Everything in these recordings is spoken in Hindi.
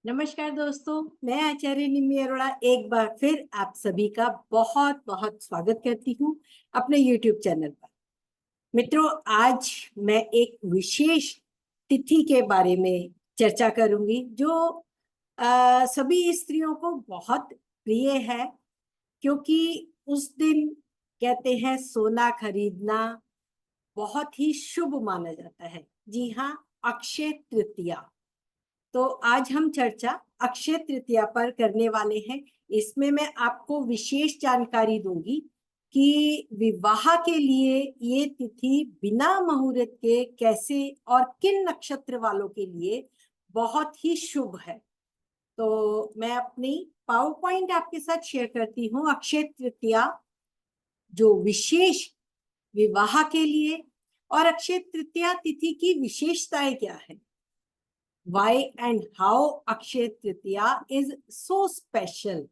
नमस्कार दोस्तों, मैं आचार्य निम्मी अरोड़ा एक बार फिर आप सभी का बहुत बहुत स्वागत करती हूँ अपने YouTube चैनल पर। मित्रों, आज मैं एक विशेष तिथि के बारे में चर्चा करूंगी जो सभी स्त्रियों को बहुत प्रिय है, क्योंकि उस दिन कहते हैं सोना खरीदना बहुत ही शुभ माना जाता है। जी हाँ, अक्षय तृतीया। तो आज हम चर्चा अक्षय तृतीया पर करने वाले हैं। इसमें मैं आपको विशेष जानकारी दूंगी कि विवाह के लिए ये तिथि बिना मुहूर्त के कैसे और किन नक्षत्र वालों के लिए बहुत ही शुभ है। तो मैं अपनी पावर पॉइंट आपके साथ शेयर करती हूँ। अक्षय तृतीया जो विशेष विवाह के लिए, और अक्षय तृतीया तिथि की विशेषताएं क्या है, why and how Akshaya Tritiya is so special।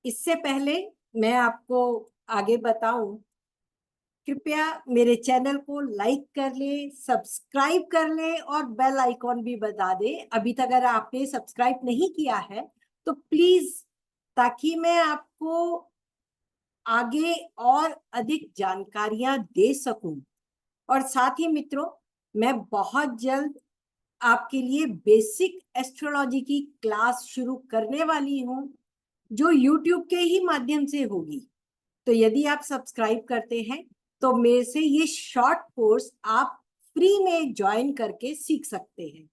इससे पहले मैं आपको आगे बताऊं, कृपया मेरे चैनल को लाइक कर ले, सब्सक्राइब कर ले और बेल आइकॉन भी बता दे। अभी तक अगर आपने सब्सक्राइब नहीं किया है तो प्लीज, ताकि मैं आपको आगे और अधिक जानकारियां दे सकूं। और साथ ही मित्रों, मैं बहुत जल्द आपके लिए बेसिक एस्ट्रोलॉजी की क्लास शुरू करने वाली हूं, जो YouTube के ही माध्यम से होगी। तो यदि आप सब्सक्राइब करते हैं तो मेरे से ये शॉर्ट कोर्स आप फ्री में ज्वाइन करके सीख सकते हैं।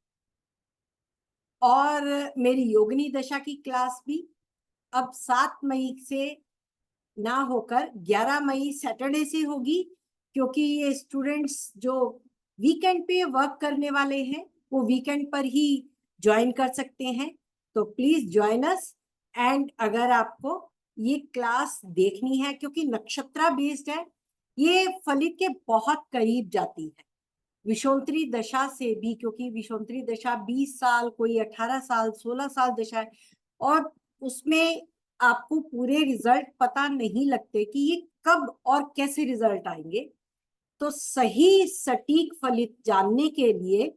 और मेरी योगिनी दशा की क्लास भी अब 7 मई से ना होकर 11 मई सैटरडे से होगी, क्योंकि ये स्टूडेंट्स जो वीकेंड पे वर्क करने वाले हैं वो वीकेंड पर ही ज्वाइन कर सकते हैं। तो प्लीज ज्वाइन अस। एंड अगर आपको ये क्लास देखनी है, क्योंकि नक्षत्रा बेस्ड है, ये फलित के बहुत करीब जाती है विषुवंतरी दशा से भी, क्योंकि विषुवंतरी दशा 20 साल, कोई 18 साल, 16 साल दशा है, और उसमें आपको पूरे रिजल्ट पता नहीं लगते कि ये कब और कैसे रिजल्ट आएंगे। तो सही सटीक फलित जानने के लिए,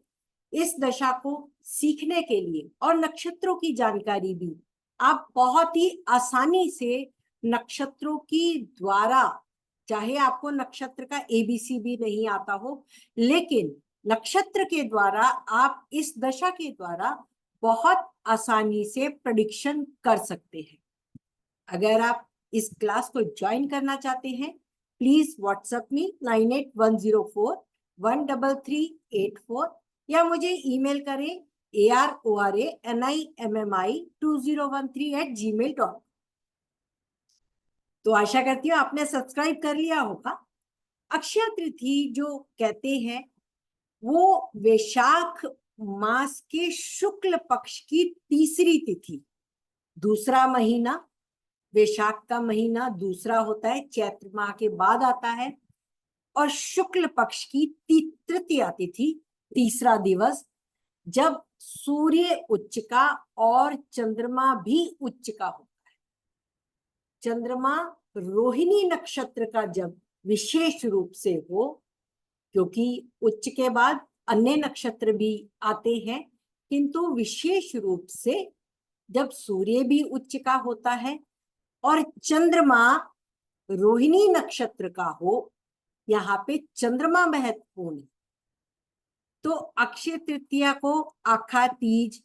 इस दशा को सीखने के लिए और नक्षत्रों की जानकारी भी आप बहुत ही आसानी से नक्षत्रों की द्वारा, चाहे आपको नक्षत्र का एबीसी भी नहीं आता हो, लेकिन नक्षत्र के द्वारा आप इस दशा के द्वारा बहुत आसानी से प्रेडिक्शन कर सकते हैं। अगर आप इस क्लास को ज्वाइन करना चाहते हैं, प्लीज व्हाट्सएप में 9810413384 या मुझे ईमेल करें aroranimmi2013@gmail.com। तो आशा करती हूँ आपने सब्सक्राइब कर लिया होगा। अक्षय तृतीया जो कहते हैं वो वैशाख मास के शुक्ल पक्ष की तीसरी तिथि, दूसरा महीना, वैशाख का महीना दूसरा होता है, चैत्र माह के बाद आता है, और शुक्ल पक्ष की तृतीया तिथि, तीसरा दिवस, जब सूर्य उच्च का और चंद्रमा भी उच्च का होता है। चंद्रमा रोहिणी नक्षत्र का जब विशेष रूप से हो, क्योंकि उच्च के बाद अन्य नक्षत्र भी आते हैं, किंतु विशेष रूप से जब सूर्य भी उच्च का होता है और चंद्रमा रोहिणी नक्षत्र का हो, यहाँ पे चंद्रमा महत्वपूर्ण है। तो अक्षय तृतीया को आखा तीज,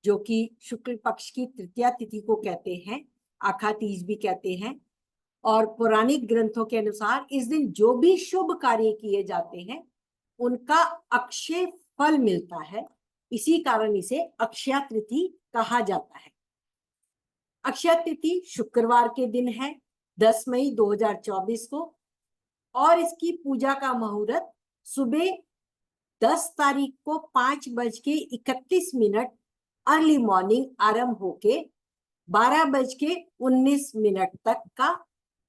जो कि शुक्ल पक्ष की तृतीया तिथि को कहते हैं, आखा तीज भी कहते हैं। और पौराणिक ग्रंथों के अनुसार इस दिन जो भी शुभ कार्य किए जाते हैं उनका अक्षय फल मिलता है। इसी कारण इसे अक्षय तिथि कहा जाता है। अक्षय तिथि शुक्रवार के दिन है, 10 मई 2024 को, और इसकी पूजा का मुहूर्त सुबह 10 तारीख को 5:31 अर्ली मॉर्निंग आरंभ होके 12:19 तक का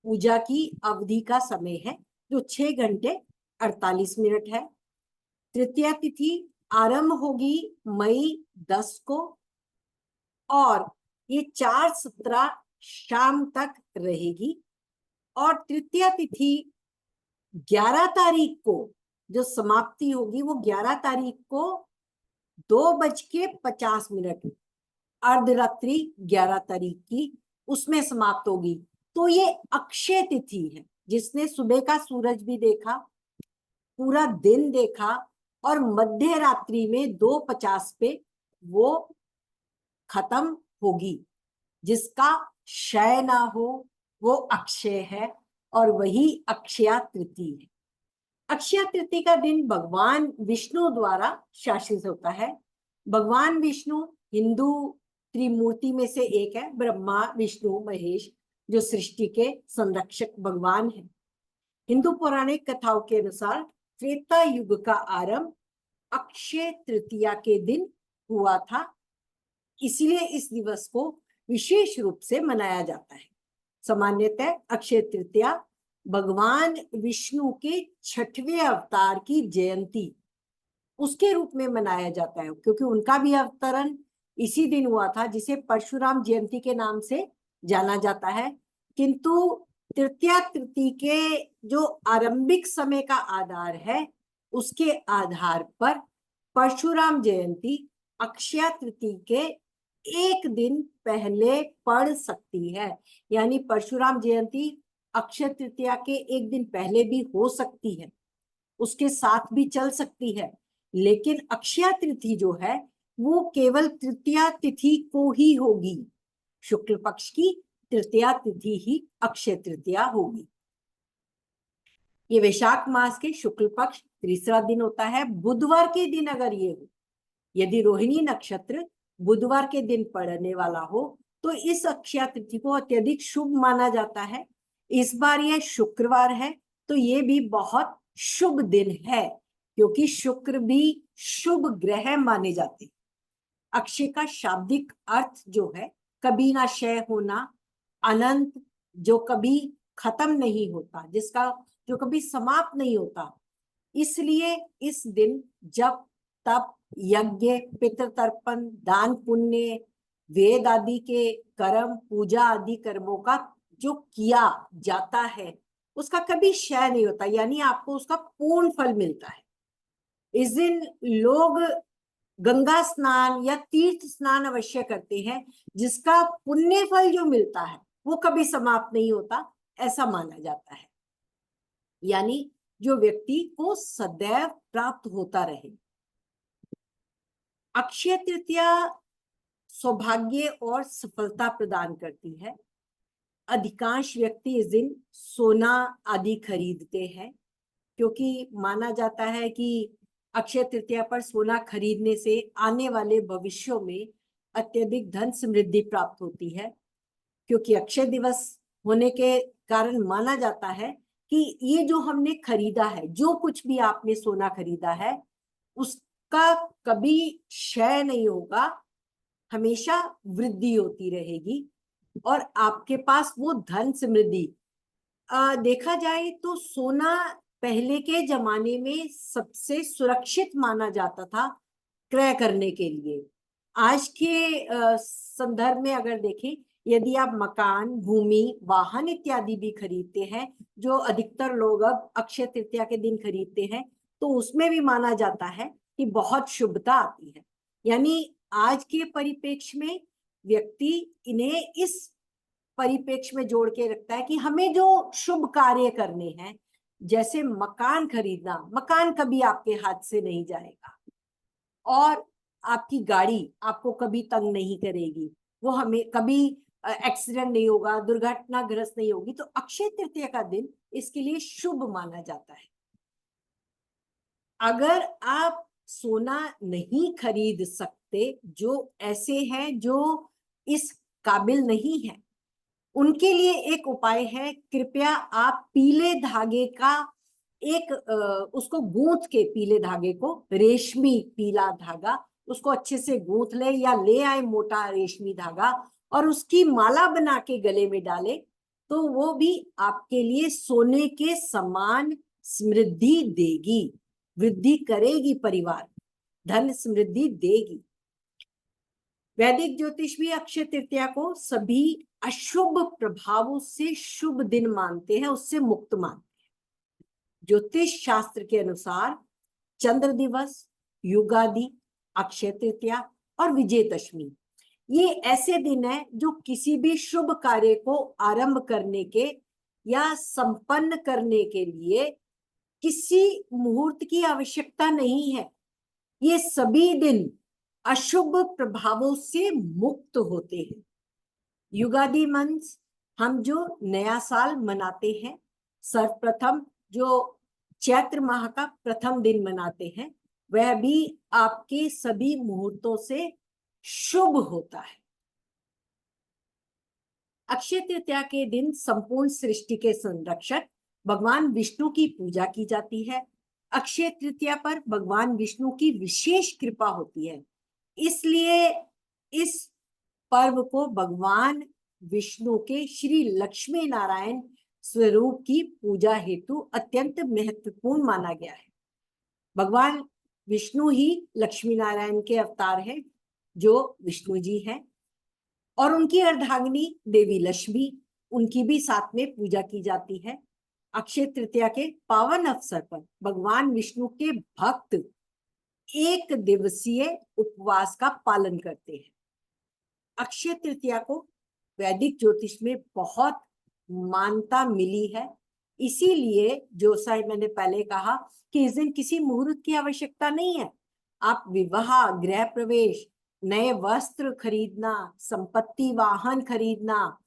पूजा की अवधि का समय है, जो 6 घंटे 48 मिनट है। तृतीया तिथि आरंभ होगी मई 10 को, और ये 4:17 शाम तक रहेगी। और तृतीया तिथि 11 तारीख को जो समाप्ति होगी, वो 11 तारीख को 2:50 अर्धरात्रि 11 तारीख की उसमें समाप्त होगी। तो ये अक्षय तिथि है, जिसने सुबह का सूरज भी देखा, पूरा दिन देखा, और मध्य रात्रि में 2:50 पे वो खत्म होगी। जिसका क्षय ना हो वो अक्षय है, और वही अक्षया तृतीया है। अक्षय तृतीया का दिन भगवान विष्णु द्वारा शासित होता है। भगवान विष्णु हिंदू त्रिमूर्ति में से एक है, ब्रह्मा विष्णु महेश, जो सृष्टि के संरक्षक भगवान हैं। हिंदू पौराणिक कथाओं के अनुसार त्रेता युग का आरंभ अक्षय तृतीया के दिन हुआ था, इसीलिए इस दिवस को विशेष रूप से मनाया जाता है। सामान्यतः अक्षय तृतीया भगवान विष्णु के 6वें अवतार की जयंती उसके रूप में मनाया जाता है, क्योंकि उनका भी अवतरण इसी दिन हुआ था, जिसे परशुराम जयंती के नाम से जाना जाता है। किंतु तृतीया तिथि के जो आरंभिक समय का आधार है, उसके आधार पर परशुराम जयंती अक्षय तृतीया के एक दिन पहले पड़ सकती है। यानी परशुराम जयंती अक्षय तृतीया के एक दिन पहले भी हो सकती है, उसके साथ भी चल सकती है, लेकिन अक्षय तृतीया जो है वो केवल तृतीया तिथि को ही होगी। शुक्ल पक्ष की तृतीया तिथि ही अक्षय तृतीया होगी। ये वैशाख मास के शुक्ल पक्ष तीसरा दिन होता है। बुधवार के दिन अगर ये हो, यदि रोहिणी नक्षत्र बुधवार के दिन पड़ने वाला हो, तो इस अक्षय तिथि को अत्यधिक शुभ माना जाता है। इस बार यह शुक्रवार है, तो ये भी बहुत शुभ दिन है, क्योंकि शुक्र भी शुभ ग्रह माने जाते हैं। अक्षय का शाब्दिक अर्थ जो है कभी ना क्षय होना, अनंत, जो कभी खत्म नहीं होता, जिसका जो कभी समाप्त नहीं होता। इसलिए इस दिन जब तप, यज्ञ, पितृतर्पण, दान पुण्य, वेद आदि के कर्म, पूजा आदि कर्मों का जो किया जाता है उसका कभी क्षय नहीं होता, यानी आपको उसका पूर्ण फल मिलता है। इस दिन लोग गंगा स्नान या तीर्थ स्नान अवश्य करते हैं, जिसका पुण्य फल जो मिलता है वो कभी समाप्त नहीं होता, ऐसा माना जाता है। यानी जो व्यक्ति को सदैव प्राप्त होता रहे। अक्षय तृतीया सौभाग्य और सफलता प्रदान करती है। अधिकांश व्यक्ति इस दिन सोना आदि खरीदते हैं, क्योंकि माना जाता है कि अक्षय तृतीया पर सोना खरीदने से आने वाले भविष्यों में अत्यधिक धन समृद्धि प्राप्त होती है। क्योंकि अक्षय दिवस होने के कारण माना जाता है कि ये जो हमने खरीदा है, जो कुछ भी आपने सोना खरीदा है, उसका कभी क्षय नहीं होगा, हमेशा वृद्धि होती रहेगी, और आपके पास वो धन समृद्धि। देखा जाए तो सोना पहले के जमाने में सबसे सुरक्षित माना जाता था क्रय करने के लिए। आज के संदर्भ में अगर देखें, यदि आप मकान, भूमि, वाहन इत्यादि भी खरीदते हैं, जो अधिकतर लोग अब अक्षय तृतीया के दिन खरीदते हैं, तो उसमें भी माना जाता है कि बहुत शुभता आती है। यानी आज के परिप्रेक्ष्य में व्यक्ति इन्हें इस परिप्रेक्ष्य में जोड़ के रखता है कि हमें जो शुभ कार्य करने हैं, जैसे मकान खरीदना, मकान कभी आपके हाथ से नहीं जाएगा, और आपकी गाड़ी आपको कभी तंग नहीं करेगी, वो हमें कभी एक्सीडेंट नहीं होगा, दुर्घटनाग्रस्त नहीं होगी। तो अक्षय तृतीया का दिन इसके लिए शुभ माना जाता है। अगर आप सोना नहीं खरीद सकते, जो ऐसे हैं जो इस काबिल नहीं है, उनके लिए एक उपाय है। कृपया आप पीले धागे का उसको गूंथ के, पीले धागे को, रेशमी पीला धागा, उसको अच्छे से गूंथ ले, या ले आए मोटा रेशमी धागा, और उसकी माला बना के गले में डाले, तो वो भी आपके लिए सोने के समान समृद्धि देगी, वृद्धि करेगी, परिवार धन समृद्धि देगी। वैदिक ज्योतिष भी अक्षय तृतीया को सभी अशुभ प्रभावों से शुभ दिन मानते हैं, उससे मुक्त मानते हैं। ज्योतिष शास्त्र के अनुसार चंद्र दिवस, युगादि अक्षय तृतीया और विजयदशमी। ये ऐसे दिन है जो किसी भी शुभ कार्य को आरंभ करने के या संपन्न करने के लिए किसी मुहूर्त की आवश्यकता नहीं है। ये सभी दिन अशुभ प्रभावों से मुक्त होते हैं। युगादि मंथ हम जो नया साल मनाते हैं, सर्वप्रथम जो चैत्र माह का प्रथम दिन मनाते हैं, वह भी आपके सभी मुहूर्तों से शुभ होता है। अक्षय तृतीया के दिन संपूर्ण सृष्टि के संरक्षक भगवान विष्णु की पूजा की जाती है। अक्षय तृतीया पर भगवान विष्णु की विशेष कृपा होती है, इसलिए इस पर्व को भगवान विष्णु के श्री लक्ष्मी नारायण स्वरूप की पूजा हेतु अत्यंत महत्वपूर्ण माना गया है। भगवान विष्णु ही लक्ष्मी नारायण के अवतार हैं, जो विष्णु जी हैं, और उनकी अर्धांगिनी देवी लक्ष्मी, उनकी भी साथ में पूजा की जाती है। अक्षय तृतीया के पावन अवसर पर भगवान विष्णु के भक्त 1 दिवसीय उपवास का पालन करते हैं। अक्षय तृतीया को वैदिक ज्योतिष में बहुत मान्यता मिली है, इसीलिए जो सा मैंने पहले कहा कि इस दिन किसी मुहूर्त की आवश्यकता नहीं है। आप विवाह, गृह प्रवेश, नए वस्त्र खरीदना, संपत्ति वाहन खरीदना,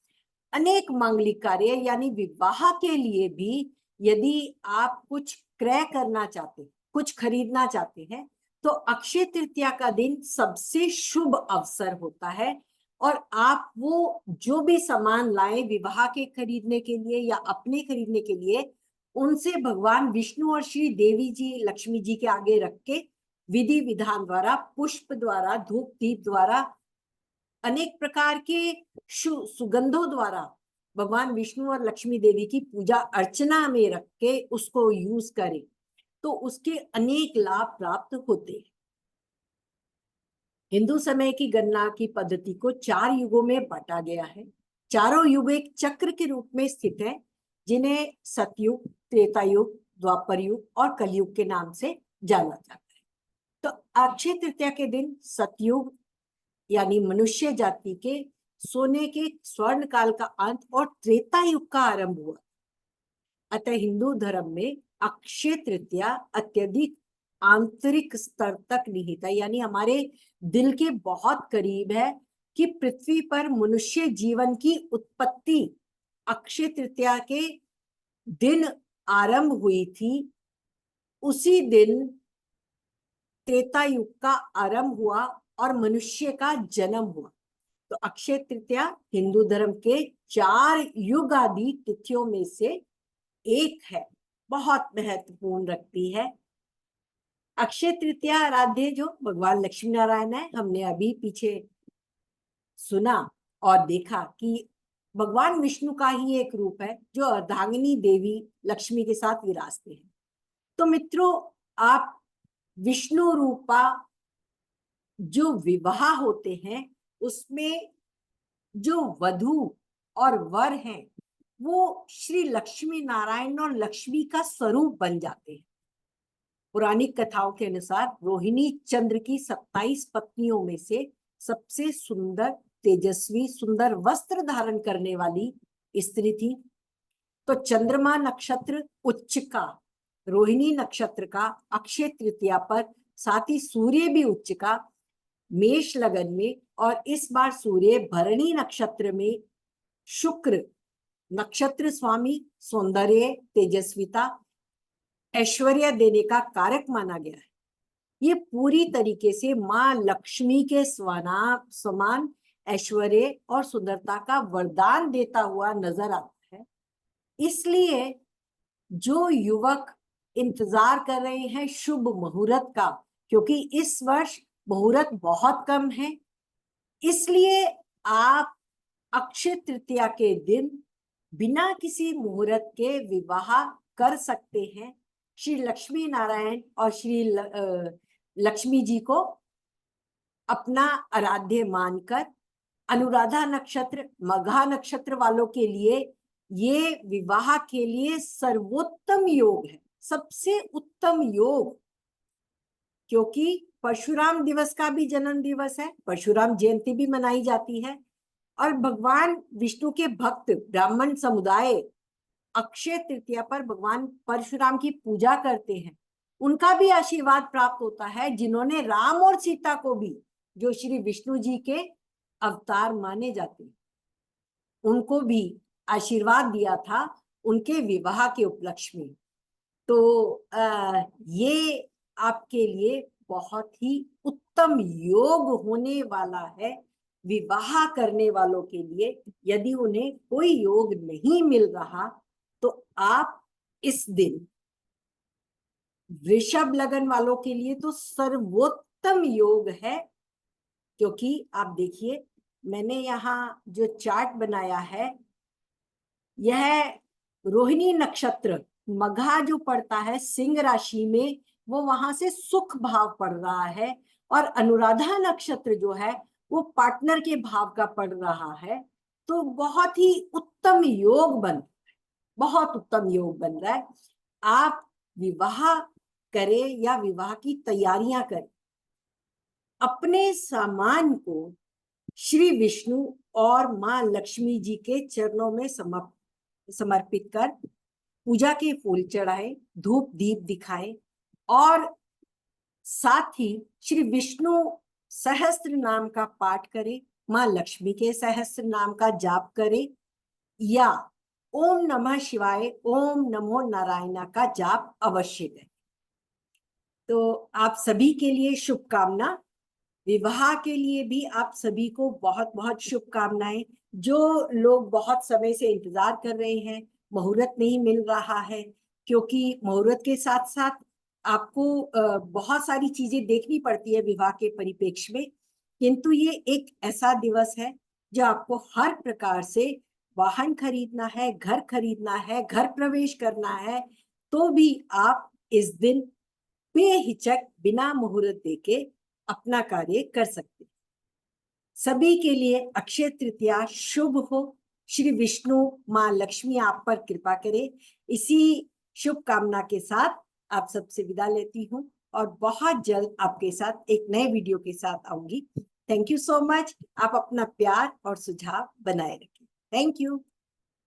अनेक मांगलिक कार्य यानी विवाह के लिए भी यदि आप कुछ क्रय करना चाहते, कुछ खरीदना चाहते हैं, तो अक्षय तृतीया का दिन सबसे शुभ अवसर होता है। और आप वो जो भी सामान लाएं विवाह के खरीदने के लिए या अपने खरीदने के लिए, उनसे भगवान विष्णु और श्री देवी जी लक्ष्मी जी के आगे रख के विधि विधान द्वारा, पुष्प द्वारा, धूप दीप द्वारा, अनेक प्रकार के सुगंधों द्वारा भगवान विष्णु और लक्ष्मी देवी की पूजा अर्चना में रख के उसको यूज करें, तो उसके अनेक लाभ प्राप्त होते हैं। हिंदू समय की गणना की पद्धति को 4 युगों में बांटा गया है। चारों युग एक चक्र के रूप में स्थित है, जिन्हें सतयुग, त्रेता युग, द्वापर युग और कलयुग के नाम से जाना जाता है। तो अक्षय तृतीया के दिन सतयुग यानी मनुष्य जाति के सोने के स्वर्ण काल का अंत और त्रेता युग का आरंभ हुआ। अतः हिंदू धर्म में अक्षय तृतीया अत्यधिक आंतरिक स्तर तक निहित है, यानी हमारे दिल के बहुत करीब है कि पृथ्वी पर मनुष्य जीवन की उत्पत्ति अक्षय तृतीया के दिन आरंभ हुई थी। उसी दिन त्रेता युग का आरंभ हुआ और मनुष्य का जन्म हुआ। तो अक्षय तृतीया हिंदू धर्म के 4 युग आदि तिथियों में से एक है, बहुत महत्वपूर्ण रखती है। अक्षय तृतीया आराध्य जो भगवान लक्ष्मी नारायण है, हमने अभी पीछे सुना और देखा कि भगवान विष्णु का ही एक रूप है जो अर्धांगिनी देवी लक्ष्मी के साथ विराजते हैं। तो मित्रों, आप विष्णु रूपा जो विवाह होते हैं उसमें जो वधू और वर हैं वो श्री लक्ष्मी नारायण और लक्ष्मी का स्वरूप बन जाते हैं। पौराणिक कथाओं के अनुसार रोहिणी चंद्र की 27 पत्नियों में से सबसे सुंदर, तेजस्वी, सुंदर वस्त्र धारण करने वाली स्त्री थी। तो चंद्रमा नक्षत्र उच्च का, रोहिणी नक्षत्र का अक्षय तृतीया पर, साथ ही सूर्य भी उच्च का मेष लगन में, और इस बार सूर्य भरणी नक्षत्र में, शुक्र नक्षत्र स्वामी सौंदर्य, तेजस्विता, ऐश्वर्य देने का कारक माना गया है। ये पूरी तरीके से मां लक्ष्मी के समान ऐश्वर्य और सुंदरता का वरदान देता हुआ नजर आता है। इसलिए जो युवक इंतजार कर रहे हैं शुभ मुहूर्त का, क्योंकि इस वर्ष मुहूर्त बहुत कम है, इसलिए आप अक्षय तृतीया के दिन बिना किसी मुहूर्त के विवाह कर सकते हैं। श्री लक्ष्मी नारायण और श्री लक्ष्मी जी को अपना आराध्य मानकर, अनुराधा नक्षत्र, मघा नक्षत्र वालों के लिए ये विवाह के लिए सर्वोत्तम योग है, सबसे उत्तम योग, क्योंकि परशुराम दिवस का भी जन्म दिवस है, परशुराम जयंती भी मनाई जाती है। और भगवान विष्णु के भक्त ब्राह्मण समुदाय अक्षय तृतीया पर भगवान परशुराम की पूजा करते हैं। उनका भी आशीर्वाद प्राप्त होता है, जिन्होंने राम और सीता को भी, जो श्री विष्णु जी के अवतार माने जाते हैं, उनको भी आशीर्वाद दिया था उनके विवाह के उपलक्ष्य में। तो ये आपके लिए बहुत ही उत्तम योग होने वाला है विवाह करने वालों के लिए। यदि उन्हें कोई योग नहीं मिल रहा तो आप इस दिन, वृषभ लगन वालों के लिए तो सर्वोत्तम योग है, क्योंकि आप देखिए मैंने यहाँ जो चार्ट बनाया है, यह रोहिणी नक्षत्र मघा जो पड़ता है सिंह राशि में, वो वहां से सुख भाव पड़ रहा है, और अनुराधा नक्षत्र जो है वो पार्टनर के भाव का पड़ रहा है। तो बहुत ही उत्तम योग बन, बहुत उत्तम योग बन रहा है। आप विवाह करें या विवाह की तैयारियां करें, अपने सामान को श्री विष्णु और मां लक्ष्मी जी के चरणों में समर्पित कर पूजा के फूल चढ़ाए, धूप दीप दिखाए, और साथ ही श्री विष्णु सहस्त्र नाम का पाठ करें, मां लक्ष्मी के सहस्त्र नाम का जाप करें, या ओम नमः शिवाय, ओम नमो नारायण का जाप अवश्य करें। तो आप सभी के लिए शुभकामना। विवाह के लिए भी आप सभी को बहुत बहुत शुभकामनाएं। जो लोग बहुत समय से इंतजार कर रहे हैं, मुहूर्त नहीं मिल रहा है, क्योंकि मुहूर्त के साथ साथ आपको बहुत सारी चीजें देखनी पड़ती है विवाह के परिप्रेक्ष्य में, किंतु ये एक ऐसा दिवस है जो आपको हर प्रकार से, वाहन खरीदना है, घर खरीदना है, घर प्रवेश करना है, तो भी आप इस दिन बेहिचक बिना मुहूर्त देके अपना कार्य कर सकते हैं। सभी के लिए अक्षय तृतीया शुभ हो। श्री विष्णु मां लक्ष्मी आप पर कृपा करे। इसी शुभकामना के साथ आप सबसे विदा लेती हूँ, और बहुत जल्द आपके साथ एक नए वीडियो के साथ आऊंगी। Thank you so much. आप अपना प्यार और सुझाव बनाए रखें। Thank you.